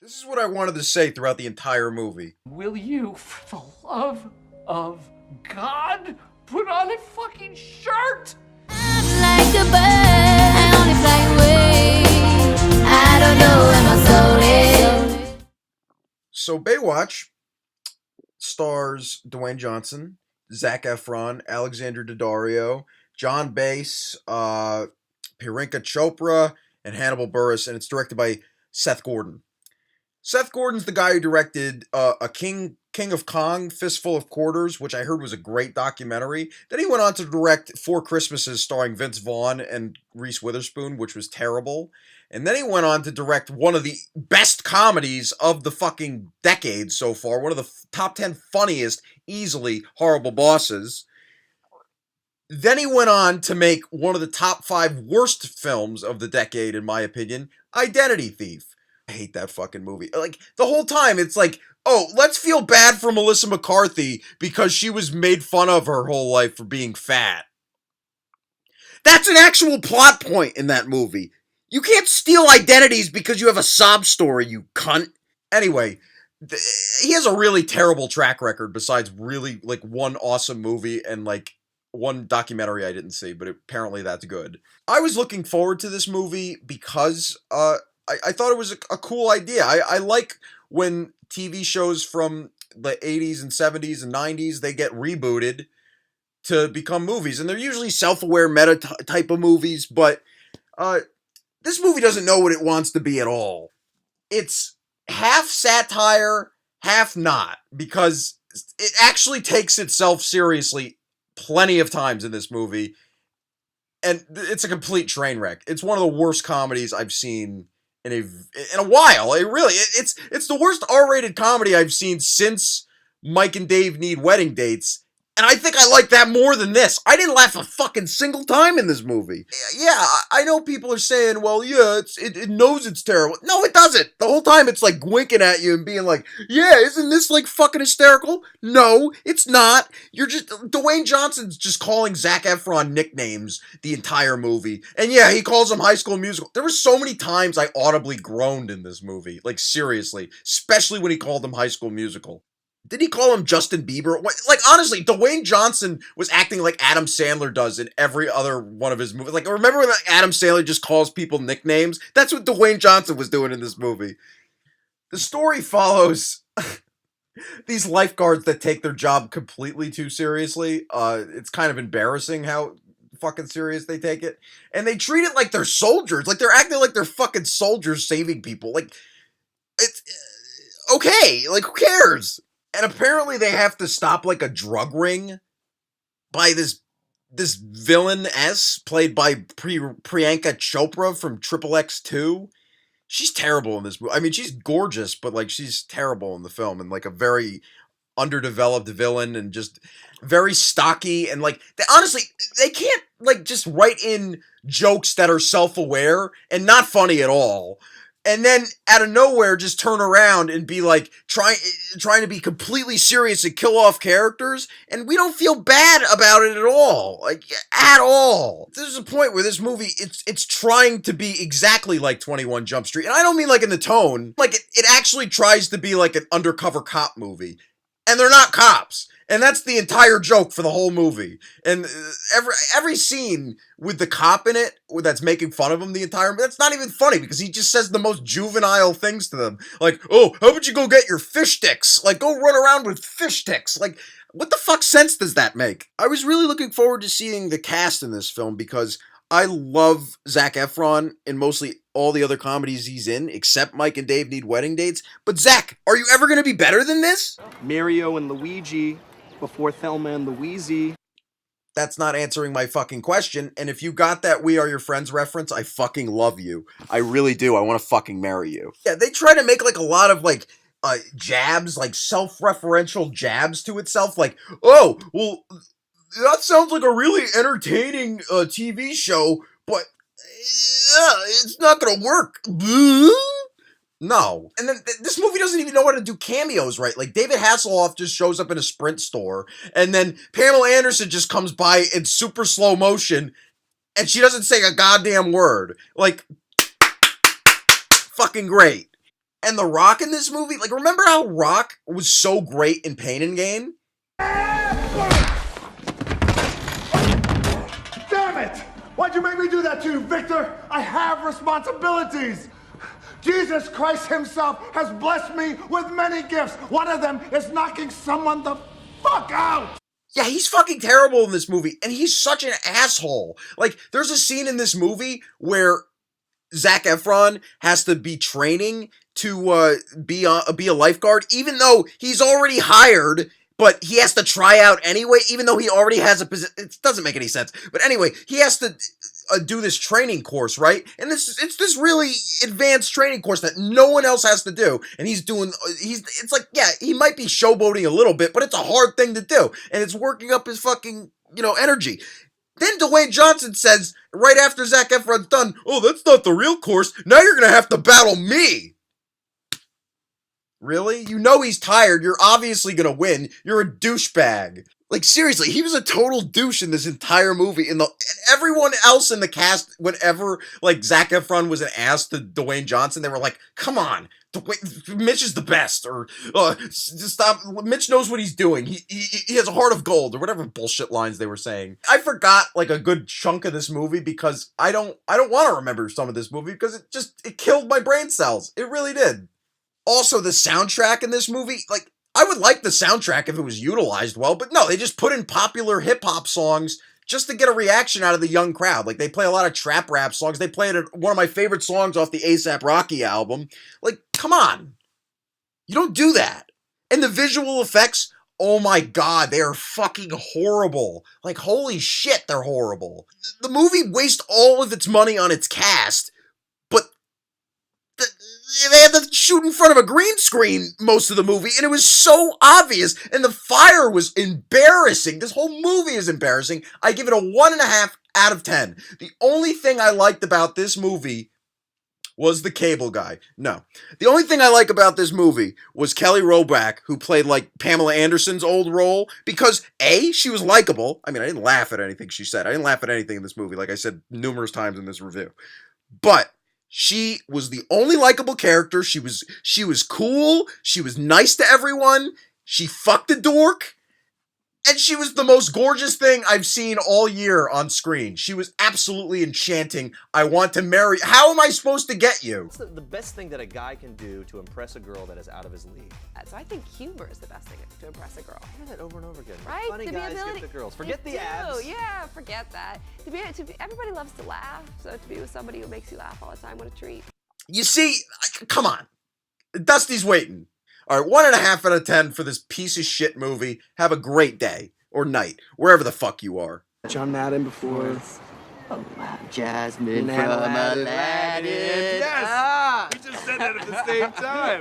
This is what I wanted to say throughout the entire movie. Will you, for the love of God, put on a fucking shirt? Like a bird, I only fly away. I don't know where my soul is. So Baywatch stars Dwayne Johnson, Zac Efron, Alexander Daddario, John Bass, Priyanka Chopra, and Hannibal Buress, and it's directed by Seth Gordon. Seth Gordon's the guy who directed a King of Kong, Fistful of Quarters, which I heard was a great documentary. Then he went on to direct Four Christmases starring Vince Vaughn and Reese Witherspoon, which was terrible. And then he went on to direct one of the best comedies of the fucking decade so far, one of the top 10 funniest, easily, Horrible Bosses. Then he went on to make one of the top 5 worst films of the decade, in my opinion, Identity Thief. I hate that fucking movie. Like, the whole time, it's like, oh, let's feel bad for Melissa McCarthy because she was made fun of her whole life for being fat. That's an actual plot point in that movie. You can't steal identities because you have a sob story, you cunt. Anyway, he has a really terrible track record besides really, like, one awesome movie and, like, one documentary I didn't see, but apparently that's good. I was looking forward to this movie because, I thought it was a cool idea. I like when TV shows from the 80s and 70s and 90s, they get rebooted to become movies. And they're usually self-aware meta type of movies, but this movie doesn't know what it wants to be at all. It's half satire, half not, because it actually takes itself seriously plenty of times in this movie. And it's a complete train wreck. It's one of the worst comedies I've seen in a while. It's the worst R-rated comedy I've seen since Mike and Dave Need Wedding Dates, and I think I like that more than this. I didn't laugh a fucking single time in this movie. Yeah, I know people are saying, well, yeah, it knows it's terrible. No, it doesn't. The whole time it's like winking at you and being like, yeah, isn't this like fucking hysterical? No, it's not. Dwayne Johnson's just calling Zac Efron nicknames the entire movie. And yeah, he calls him High School Musical. There were so many times I audibly groaned in this movie. Like, seriously. Especially when he called him High School Musical. Did he call him Justin Bieber? Like, honestly, Dwayne Johnson was acting like Adam Sandler does in every other one of his movies. Like, remember when Adam Sandler just calls people nicknames? That's what Dwayne Johnson was doing in this movie. The story follows these lifeguards that take their job completely too seriously. It's kind of embarrassing how fucking serious they take it. And they treat it like they're soldiers. Like, they're acting like they're fucking soldiers saving people. Like, it's okay. Like, who cares? And apparently they have to stop, like, a drug ring by this villain played by Priyanka Chopra from Triple X2. She's terrible in this movie. I mean, she's gorgeous, but, like, she's terrible in the film, and, like, a very underdeveloped villain, and just very stocky, and, like, honestly, they can't, like, just write in jokes that are self-aware and not funny at all. And then, out of nowhere, just turn around and be like, trying to be completely serious and kill off characters, and we don't feel bad about it at all. Like, at all. There's a point where this movie, it's trying to be exactly like 21 Jump Street, and I don't mean like in the tone. Like, it actually tries to be like an undercover cop movie. And they're not cops. And that's the entire joke for the whole movie. And every scene with the cop in it that's making fun of him the entire movie, that's not even funny because he just says the most juvenile things to them. Like, oh, how about you go get your fish sticks? Like, go run around with fish sticks. Like, what the fuck sense does that make? I was really looking forward to seeing the cast in this film because I love Zac Efron in mostly all the other comedies he's in, except Mike and Dave Need Wedding Dates. But Zach, are you ever going to be better than this? Mario and Luigi before Thelma and Louise. That's not answering my fucking question. And if you got that We Are Your Friends reference, I fucking love you. I really do. I want to fucking marry you. Yeah, they try to make like a lot of like jabs, like self-referential jabs to itself. Like, oh, well, that sounds like a really entertaining TV show, but it's not gonna work. No. And then this movie doesn't even know how to do cameos right. Like, David Hasselhoff just shows up in a Sprint store, and then Pamela Anderson just comes by in super slow motion, and she doesn't say a goddamn word. Like, fucking great. And The Rock in this movie, like, remember how Rock was so great in Pain and Gain? Damn it! Why'd you make me do that to you, Victor? I have responsibilities. Jesus Christ himself has blessed me with many gifts. One of them is knocking someone the fuck out. Yeah, he's fucking terrible in this movie, and he's such an asshole. Like, there's a scene in this movie where Zac Efron has to be training to be a lifeguard, even though he's already hired, but he has to try out anyway, even though he already has a position. It doesn't make any sense. But anyway, he has to do this training course, right? And it's this really advanced training course that no one else has to do. And it's like, yeah, he might be showboating a little bit, but it's a hard thing to do. And it's working up his fucking, energy. Then Dwayne Johnson says, right after Zac Efron's done, "Oh, that's not the real course. Now you're going to have to battle me." Really? You know he's tired. You're obviously going to win. You're a douchebag. Like, seriously, he was a total douche in this entire movie. And everyone else in the cast, whenever, like, Zac Efron was an ass to Dwayne Johnson, they were like, come on, Mitch is the best, or stop, Mitch knows what he's doing. He has a heart of gold, or whatever bullshit lines they were saying. I forgot, like, a good chunk of this movie because I don't want to remember some of this movie because it killed my brain cells. It really did. Also, the soundtrack in this movie, like, I would like the soundtrack if it was utilized well, but no, they just put in popular hip-hop songs just to get a reaction out of the young crowd. Like, they play a lot of trap rap songs. They played one of my favorite songs off the A$AP Rocky album. Like, come on. You don't do that. And the visual effects, oh my god, they are fucking horrible. Like, holy shit, they're horrible. The movie wastes all of its money on its cast, but they had to shoot in front of a green screen most of the movie, and it was so obvious, and the fire was embarrassing. This whole movie is embarrassing. I give it a 1.5 out of 10. The only thing I liked about this movie was the cable guy. No. The only thing I like about this movie was Kelly Roback, who played, like, Pamela Anderson's old role, because, A, she was likable. I mean, I didn't laugh at anything she said. I didn't laugh at anything in this movie, like I said numerous times in this review. But she was the only likable character. She was cool. She was nice to everyone. She fucked a dork. And she was the most gorgeous thing I've seen all year on screen. She was absolutely enchanting. I want to marry. How am I supposed to get you? What's the best thing that a guy can do to impress a girl that is out of his league? So I think humor is the best thing to impress a girl. I hear that over and over again. Right? Funny guys get the girls. Forget the abs. Yeah, forget that. Everybody loves to laugh. So to be with somebody who makes you laugh all the time, what a treat. You see, come on. Dusty's waiting. All right, 1.5 out of 10 for this piece of shit movie. Have a great day or night, wherever the fuck you are. John Madden before. Oh, Jasmine from Aladdin. Yes! We just said that at the same time.